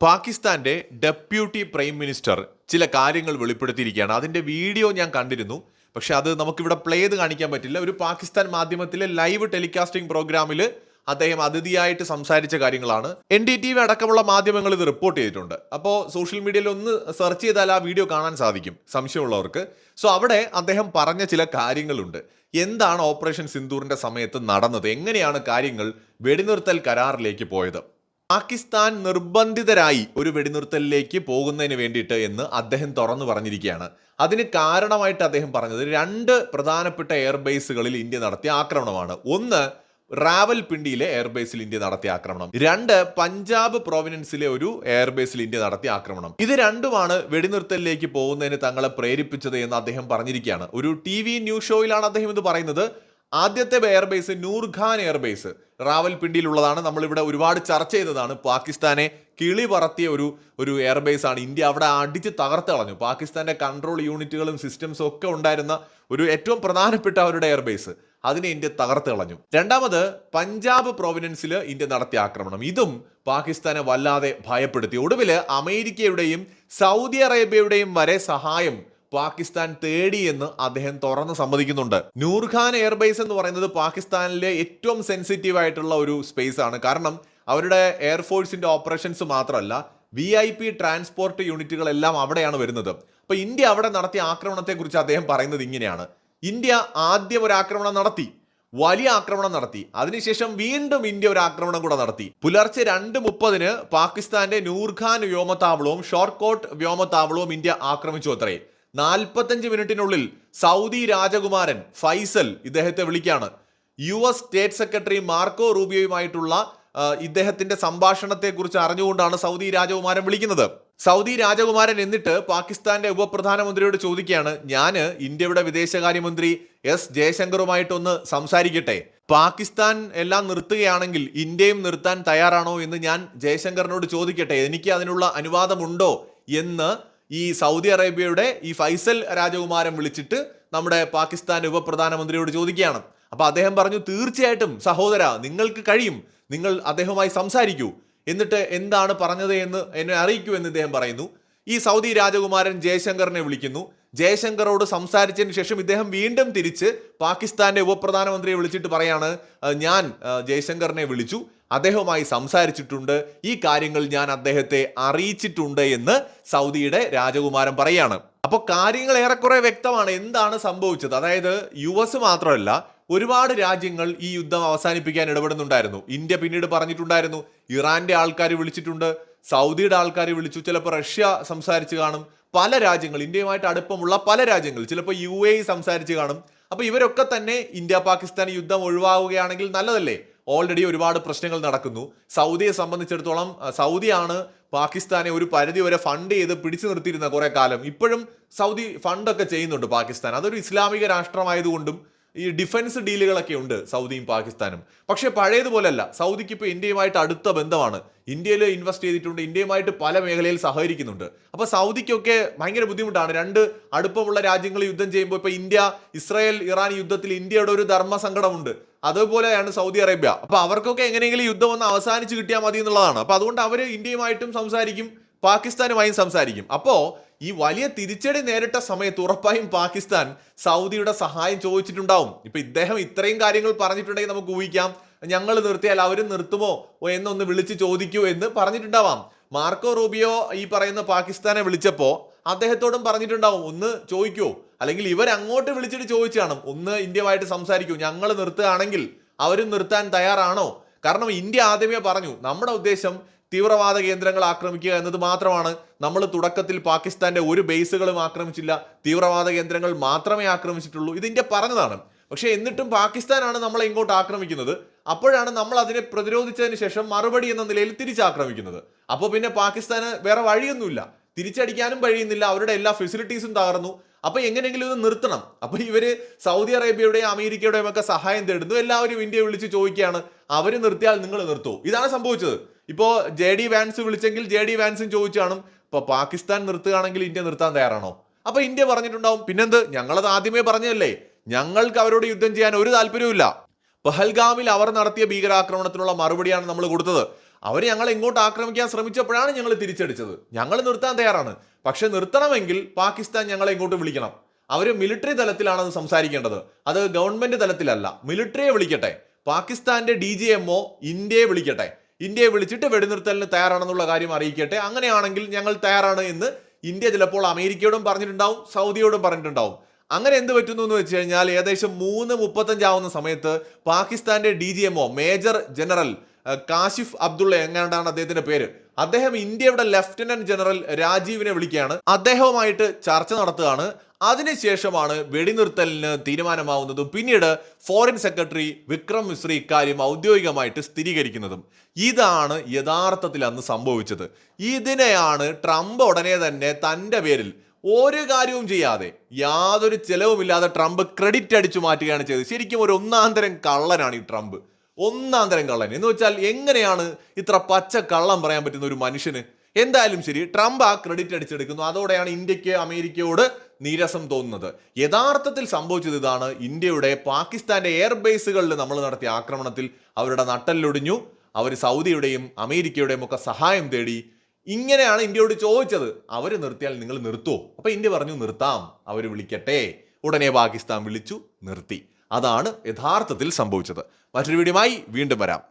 പാകിസ്ഥാന്റെ deputy prime minister ചില കാര്യങ്ങൾ വെളിപ്പെടുത്തിയിരിക്കുകയാണ്. അതിന്റെ വീഡിയോ ഞാൻ കണ്ടിരുന്നു. പക്ഷെ അത് നമുക്കിവിടെ പ്ലേ ചെയ്ത് കാണിക്കാൻ പറ്റില്ല. ഒരു പാകിസ്ഥാൻ മാധ്യമത്തിലെ ലൈവ് ടെലികാസ്റ്റിംഗ് പ്രോഗ്രാമിൽ അദ്ദേഹം അതിഥിയായിട്ട് സംസാരിച്ച കാര്യങ്ങളാണ്. NDTV അടക്കമുള്ള മാധ്യമങ്ങൾ ഇത് റിപ്പോർട്ട് ചെയ്തിട്ടുണ്ട്. അപ്പോൾ സോഷ്യൽ മീഡിയയിൽ ഒന്ന് സെർച്ച് ചെയ്താൽ ആ വീഡിയോ കാണാൻ സാധിക്കും സംശയമുള്ളവർക്ക്. സോ അവിടെ അദ്ദേഹം പറഞ്ഞ ചില കാര്യങ്ങളുണ്ട്. എന്താണ് ഓപ്പറേഷൻ സിന്ദൂറിന്റെ സമയത്ത് നടന്നത്, എങ്ങനെയാണ് കാര്യങ്ങൾ വെടിനിർത്തൽ കരാറിലേക്ക് പോയത്, പാകിസ്ഥാൻ നിർബന്ധിതരായി ഒരു വെടിനിർത്തലിലേക്ക് പോകുന്നതിന് വേണ്ടിയിട്ട് എന്ന് അദ്ദേഹം തുറന്നു പറഞ്ഞിരിക്കുകയാണ്. അതിന് കാരണമായിട്ട് അദ്ദേഹം പറഞ്ഞത് രണ്ട് പ്രധാനപ്പെട്ട എയർബേസുകളിൽ ഇന്ത്യ നടത്തിയ ആക്രമണമാണ്. ഒന്ന്, റാവൽപിണ്ടിയിലെ എയർബേസിൽ ഇന്ത്യ നടത്തിയ ആക്രമണം. രണ്ട്, പഞ്ചാബ് പ്രോവിനൻസിലെ ഒരു എയർബേസിൽ ഇന്ത്യ നടത്തിയ ആക്രമണം. ഇത് രണ്ടുമാണ് വെടിനിർത്തലിലേക്ക് പോകുന്നതിന് തങ്ങളെ പ്രേരിപ്പിച്ചത് എന്ന് അദ്ദേഹം പറഞ്ഞിരിക്കുകയാണ്. ഒരു TV ന്യൂസ് ഷോയിലാണ് അദ്ദേഹം ഇത് പറയുന്നത്. ആദ്യത്തെ എയർബേസ് നൂർഖാൻ എയർബേസ് റാവൽപിണ്ടിയിലുള്ളതാണ്. നമ്മളിവിടെ ഒരുപാട് ചർച്ച ചെയ്തതാണ്. പാകിസ്ഥാനെ കിളി പറത്തിയ ഒരു എയർബേസ് ആണ്. ഇന്ത്യ അവിടെ അടിച്ച് തകർത്ത് കളഞ്ഞു. പാകിസ്ഥാന്റെ കൺട്രോൾ യൂണിറ്റുകളും സിസ്റ്റംസും ഒക്കെ ഉണ്ടായിരുന്ന ഒരു ഏറ്റവും പ്രധാനപ്പെട്ട അവരുടെ എയർബേസ്, അതിനെ ഇന്ത്യ തകർത്ത് കളഞ്ഞു. രണ്ടാമത്, പഞ്ചാബ് പ്രോവിനൻസിൽ ഇന്ത്യ നടത്തിയ ആക്രമണം. ഇതും പാകിസ്ഥാനെ വല്ലാതെ ഭയപ്പെടുത്തി. ഒടുവിൽ അമേരിക്കയുടെയും സൗദി അറേബ്യയുടെയും വരെ സഹായം പാകിസ്ഥാൻ തേടി എന്ന് അദ്ദേഹം തുറന്ന് സമ്മതിക്കുന്നുണ്ട്. നൂർഖാൻ എയർബേസ് എന്ന് പറയുന്നത് പാകിസ്ഥാനിലെ ഏറ്റവും സെൻസിറ്റീവ് ആയിട്ടുള്ള ഒരു സ്പേസ് ആണ്. കാരണം അവരുടെ എയർഫോഴ്സിന്റെ ഓപ്പറേഷൻസ് മാത്രമല്ല, VIP ട്രാൻസ്പോർട്ട് യൂണിറ്റുകളെല്ലാം അവിടെയാണ് വരുന്നത്. അപ്പൊ ഇന്ത്യ അവിടെ നടത്തിയ ആക്രമണത്തെ കുറിച്ച് അദ്ദേഹം പറയുന്നത് ഇങ്ങനെയാണ്. ഇന്ത്യ ആദ്യം ഒരു ആക്രമണം നടത്തി, വലിയ ആക്രമണം നടത്തി. അതിനുശേഷം വീണ്ടും ഇന്ത്യ ഒരു ആക്രമണം കൂടെ നടത്തി. പുലർച്ചെ 2:30 പാകിസ്ഥാന്റെ നൂർഖാൻ വ്യോമത്താവളവും ഷോർട്ട്കോട്ട് വ്യോമത്താവളവും ഇന്ത്യ ആക്രമിച്ചു അത്രേ. 45 മിനിറ്റിനുള്ളിൽ സൗദി രാജകുമാരൻ ഫൈസൽ ഇദ്ദേഹത്തെ വിളിക്കാണ്. US സ്റ്റേറ്റ് സെക്രട്ടറി മാർക്കോ റൂബിയോയുമായിട്ടുള്ള ഇദ്ദേഹത്തിന്റെ സംഭാഷണത്തെ കുറിച്ച് അറിഞ്ഞുകൊണ്ടാണ് സൗദി രാജകുമാരൻ വിളിക്കുന്നത്. സൗദി രാജകുമാരൻ എന്നിട്ട് പാകിസ്ഥാന്റെ ഉപപ്രധാനമന്ത്രിയോട് ചോദിക്കുകയാണ്, ഞാൻ ഇന്ത്യയുടെ വിദേശകാര്യമന്ത്രി S ജയശങ്കറുമായിട്ടൊന്ന് സംസാരിക്കട്ടെ, പാകിസ്ഥാൻ എല്ലാം നിർത്തുകയാണെങ്കിൽ ഇന്ത്യയും നിർത്താൻ തയ്യാറാണോ എന്ന് ഞാൻ ജയശങ്കറിനോട് ചോദിക്കട്ടെ, എനിക്ക് അതിനുള്ള അനുവാദമുണ്ടോ എന്ന് ഈ സൗദി അറേബ്യയുടെ ഈ ഫൈസൽ രാജകുമാരൻ വിളിച്ചിട്ട് നമ്മുടെ പാകിസ്ഥാന്റെ ഉപപ്രധാനമന്ത്രിയോട് ചോദിക്കുകയാണ്. അപ്പൊ അദ്ദേഹം പറഞ്ഞു, തീർച്ചയായിട്ടും സഹോദര, നിങ്ങൾക്ക് കഴിയും, നിങ്ങൾ അദ്ദേഹവുമായി സംസാരിക്കൂ, എന്നിട്ട് എന്താണ് പറഞ്ഞത് എന്ന് എന്നെ അറിയിക്കൂ എന്ന് ഇദ്ദേഹം പറയുന്നു. ഈ സൗദി രാജകുമാരൻ ജയശങ്കറിനെ വിളിക്കുന്നു. ജയശങ്കറോട് സംസാരിച്ചതിന് ശേഷം ഇദ്ദേഹം വീണ്ടും തിരിച്ച് പാകിസ്ഥാന്റെ ഉപപ്രധാനമന്ത്രിയെ വിളിച്ചിട്ട് പറയാണ്, ഞാൻ ജയശങ്കറിനെ വിളിച്ചു, അദ്ദേഹവുമായി സംസാരിച്ചിട്ടുണ്ട്, ഈ കാര്യങ്ങൾ ഞാൻ അദ്ദേഹത്തെ അറിയിച്ചിട്ടുണ്ട് എന്ന് സൗദിയുടെ രാജകുമാരൻ പറയാണ്. അപ്പോൾ കാര്യങ്ങൾ ഏറെക്കുറെ വ്യക്തമാണ് എന്താണ് സംഭവിച്ചത്. അതായത് US മാത്രമല്ല, ഒരുപാട് രാജ്യങ്ങൾ ഈ യുദ്ധം അവസാനിപ്പിക്കാൻ ഇടപെടുന്നുണ്ടായിരുന്നു. ഇന്ത്യ പിന്നീട് പറഞ്ഞിട്ടുണ്ടായിരുന്നു, ഇറാന്റെ ആൾക്കാർ വിളിച്ചിട്ടുണ്ട്, സൗദിയുടെ ആൾക്കാർ വിളിച്ചു, ചിലപ്പോൾ റഷ്യ സംസാരിച്ച് കാണും, പല രാജ്യങ്ങൾ, ഇന്ത്യയുമായിട്ട് അടുപ്പമുള്ള പല രാജ്യങ്ങൾ, ചിലപ്പോൾ UAE സംസാരിച്ച് കാണും. അപ്പൊ ഇവരൊക്കെ തന്നെ ഇന്ത്യ പാകിസ്ഥാൻ യുദ്ധം ഒഴിവാകുകയാണെങ്കിൽ നല്ലതല്ലേ. ഓൾറെഡി ഒരുപാട് പ്രശ്നങ്ങൾ നടക്കുന്നു. സൗദിയെ സംബന്ധിച്ചിടത്തോളം സൗദിയാണ് പാകിസ്ഥാനെ ഒരു പരിധി വരെ ഫണ്ട് ചെയ്ത് പിടിച്ചു നിർത്തിയിരുന്ന കുറെ കാലം. ഇപ്പോഴും സൗദി ഫണ്ടൊക്കെ ചെയ്യുന്നുണ്ട് പാകിസ്ഥാൻ. അതൊരു ഇസ്ലാമിക രാഷ്ട്രമായതുകൊണ്ടും ഈ ഡിഫൻസ് ഡീലുകളൊക്കെ ഉണ്ട് സൗദിയും പാകിസ്ഥാനും. പക്ഷെ പഴയതുപോലെയല്ല. സൗദിക്ക് ഇപ്പോൾ ഇന്ത്യയുമായിട്ട് അടുത്ത ബന്ധമാണ്. ഇന്ത്യയിൽ ഇൻവെസ്റ്റ് ചെയ്തിട്ടുണ്ട്, ഇന്ത്യയുമായിട്ട് പല മേഖലയിൽ സഹകരിക്കുന്നുണ്ട്. അപ്പൊ സൗദിക്കൊക്കെ ഭയങ്കര ബുദ്ധിമുട്ടാണ്. രണ്ട് അടുപ്പമുള്ള രാജ്യങ്ങൾ യുദ്ധം ചെയ്യുമ്പോൾ, ഇപ്പൊ ഇന്ത്യ ഇസ്രായേൽ ഇറാൻ യുദ്ധത്തിൽ ഇന്ത്യയുടെ ഒരു ധർമ്മസങ്കടമുണ്ട്. അതുപോലെയാണ് സൗദി അറേബ്യ. അപ്പൊ അവർക്കൊക്കെ എങ്ങനെയെങ്കിലും യുദ്ധം ഒന്ന് അവസാനിച്ച് കിട്ടിയാൽ മതി എന്നുള്ളതാണ്. അപ്പൊ അതുകൊണ്ട് അവർ ഇന്ത്യയുമായിട്ടും സംസാരിക്കും, പാകിസ്ഥാനുമായും സംസാരിക്കും. അപ്പോ ഈ വലിയ തിരിച്ചടി നേരിട്ട സമയത്ത് ഉറപ്പായും പാകിസ്ഥാൻ സൗദിയുടെ സഹായം ചോദിച്ചിട്ടുണ്ടാവും. ഇപ്പൊ ഇദ്ദേഹം ഇത്രയും കാര്യങ്ങൾ പറഞ്ഞിട്ടുണ്ടെങ്കിൽ നമുക്ക് ഊഹിക്കാം, ഞങ്ങൾ നിർത്തിയാൽ അവരും നിർത്തുമോ എന്നൊന്ന് വിളിച്ച് ചോദിക്കൂ എന്ന് പറഞ്ഞിട്ടുണ്ടാവാം. മാർക്കോ റൂബിയോ ഈ പറയുന്ന പാകിസ്ഥാനെ വിളിച്ചപ്പോ അദ്ദേഹത്തോടും പറഞ്ഞിട്ടുണ്ടാവും, ഒന്ന് ചോദിക്കൂ, അല്ലെങ്കിൽ ഇവരങ്ങോട്ട് വിളിച്ചിട്ട് ചോദിച്ചു കാണും, ഒന്ന് ഇന്ത്യയുമായിട്ട് സംസാരിക്കൂ, ഞങ്ങൾ നിർത്തുകയാണെങ്കിൽ അവരും നിർത്താൻ തയ്യാറാണോ. കാരണം ഇന്ത്യ ആദ്യമേ പറഞ്ഞു, നമ്മുടെ ഉദ്ദേശം തീവ്രവാദ കേന്ദ്രങ്ങൾ ആക്രമിക്കുക എന്നത് മാത്രമാണ്. നമ്മൾ തുടക്കത്തിൽ പാകിസ്ഥാന്റെ ഒരു ബേസുകളും ആക്രമിച്ചില്ല, തീവ്രവാദ കേന്ദ്രങ്ങൾ മാത്രമേ ആക്രമിച്ചിട്ടുള്ളൂ, ഇത് ഇന്ത്യ പറഞ്ഞതാണ്. പക്ഷെ എന്നിട്ടും പാകിസ്ഥാനാണ് നമ്മളെ ഇങ്ങോട്ട് ആക്രമിക്കുന്നത്. അപ്പോഴാണ് നമ്മൾ അതിനെ പ്രതിരോധിച്ചതിന് ശേഷം മറുപടി എന്ന നിലയിൽ തിരിച്ചാക്രമിക്കുന്നത്. അപ്പോൾ പിന്നെ പാകിസ്ഥാന് വേറെ വഴിയൊന്നുമില്ല, തിരിച്ചടിക്കാനും കഴിയുന്നില്ല, അവരുടെ എല്ലാ ഫെസിലിറ്റീസും തകർന്നു. അപ്പൊ എങ്ങനെയെങ്കിലും ഇത് നിർത്തണം. അപ്പൊ ഇവര് സൗദി അറേബ്യയുടെയും അമേരിക്കയുടെയും ഒക്കെ സഹായം തേടുന്നു. എല്ലാവരും ഇന്ത്യയെ വിളിച്ച് ചോദിക്കുകയാണ്, അവര് നിർത്തിയാൽ നിങ്ങൾ നിർത്തൂ. ഇതാണ് സംഭവിച്ചത്. ഇപ്പോ JD വാൻസ് വിളിച്ചെങ്കിൽ JD വാൻസും ചോദിച്ചാണ്, ഇപ്പൊ പാകിസ്ഥാൻ നിർത്തുകയാണെങ്കിൽ ഇന്ത്യ നിർത്താൻ തയ്യാറാണോ. അപ്പൊ ഇന്ത്യ പറഞ്ഞിട്ടുണ്ടാവും, പിന്നെന്ത്, ഞങ്ങളത് ആദ്യമേ പറഞ്ഞതല്ലേ, ഞങ്ങൾക്ക് അവരോട് യുദ്ധം ചെയ്യാൻ ഒരു താല്പര്യവുമില്ല. പഹൽഗാമിൽ അവർ നടത്തിയ ഭീകരാക്രമണത്തിനുള്ള മറുപടിയാണ് നമ്മൾ കൊടുത്തത്. അവർ ഞങ്ങളെ ഇങ്ങോട്ട് ആക്രമിക്കാൻ ശ്രമിച്ചപ്പോഴാണ് ഞങ്ങൾ തിരിച്ചടിച്ചത്. ഞങ്ങൾ നിർത്താൻ തയ്യാറാണ്, പക്ഷെ നിർത്തണമെങ്കിൽ പാകിസ്ഥാൻ ഞങ്ങളെ ഇങ്ങോട്ട് വിളിക്കണം. അവർ മിലിറ്ററി തലത്തിലാണ് അത് സംസാരിക്കേണ്ടത്, അത് ഗവൺമെന്റ് തലത്തിലല്ല. മിലിറ്ററിയെ വിളിക്കട്ടെ, പാകിസ്ഥാന്റെ DGMO ഇന്ത്യയെ വിളിക്കട്ടെ, ഇന്ത്യയെ വിളിച്ചിട്ട് വെടിനിർത്തലിന് തയ്യാറാണെന്നുള്ള കാര്യം അറിയിക്കട്ടെ. അങ്ങനെയാണെങ്കിൽ ഞങ്ങൾ തയ്യാറാണ് എന്ന് ഇന്ത്യ ചിലപ്പോൾ അമേരിക്കയോടും പറഞ്ഞിട്ടുണ്ടാവും, സൗദിയോടും പറഞ്ഞിട്ടുണ്ടാവും. അങ്ങനെ എന്ത് പറ്റുന്നു എന്ന് വെച്ച് കഴിഞ്ഞാൽ ഏകദേശം 3:35 ആവുന്ന സമയത്ത് പാകിസ്ഥാന്റെ DGMO major general Kashif Abdullah എങ്ങാണ്ടാണ് അദ്ദേഹത്തിന്റെ പേര്, അദ്ദേഹം ഇന്ത്യയുടെ ലഫ്റ്റനന്റ് ജനറൽ രാജീവിനെ വിളിക്കുകയാണ്. അദ്ദേഹവുമായിട്ട് ചർച്ച നടത്തുകയാണ്. അതിനുശേഷമാണ് വെടിനിർത്തലിന് തീരുമാനമാവുന്നതും പിന്നീട് ഫോറിൻ സെക്രട്ടറി വിക്രം മിശ്രി ഇക്കാര്യം ഔദ്യോഗികമായിട്ട് സ്ഥിരീകരിക്കുന്നതും. ഇതാണ് യഥാർത്ഥത്തിൽ അന്ന് സംഭവിച്ചത്. ഇതിനെയാണ് ട്രംപ് ഉടനെ തന്നെ തൻ്റെ പേരിൽ ഒരു കാര്യവും ചെയ്യാതെ, യാതൊരു ചെലവുമില്ലാതെ ട്രംപ് ക്രെഡിറ്റ് അടിച്ചു മാറ്റുകയാണ് ചെയ്തത്. ശരിക്കും ഒരു ഒന്നാന്തരം കള്ളനാണ് ഈ ട്രംപ്, ഒന്നാന്തരം കള്ളൻ. എന്ന് വെച്ചാൽ എങ്ങനെയാണ് ഇത്ര പച്ച കള്ളം പറയാൻ പറ്റുന്ന ഒരു മനുഷ്യന്? എന്തായാലും ശരി, ട്രംപ് ആ ക്രെഡിറ്റ് അടിച്ചെടുക്കുന്നു. അതോടെയാണ് ഇന്ത്യക്ക് അമേരിക്കയോട് നീരസം തോന്നുന്നത്. യഥാർത്ഥത്തിൽ സംഭവിച്ചത് ഇതാണ്. ഇന്ത്യയുടെ പാകിസ്ഥാന്റെ എയർബേസുകളിൽ നമ്മൾ നടത്തിയ ആക്രമണത്തിൽ അവരുടെ നട്ടെല്ലൊടിഞ്ഞു. അവർ സൗദിയുടെയും അമേരിക്കയുടെയും ഒക്കെ സഹായം തേടി. ഇങ്ങനെയാണ് ഇന്ത്യയോട് ചോദിച്ചത്, അവർ നിർത്തിയാൽ നിങ്ങൾ നിർത്തുമോ? അപ്പൊ ഇന്ത്യ പറഞ്ഞു നിർത്താം, അവർ വിളിക്കട്ടെ. ഉടനെ പാകിസ്ഥാൻ വിളിച്ചു, നിർത്തി. അതാണ് യഥാർത്ഥത്തിൽ സംഭവിച്ചത്. മറ്റൊരു വീഡിയോയുമായി വീണ്ടും വരാം.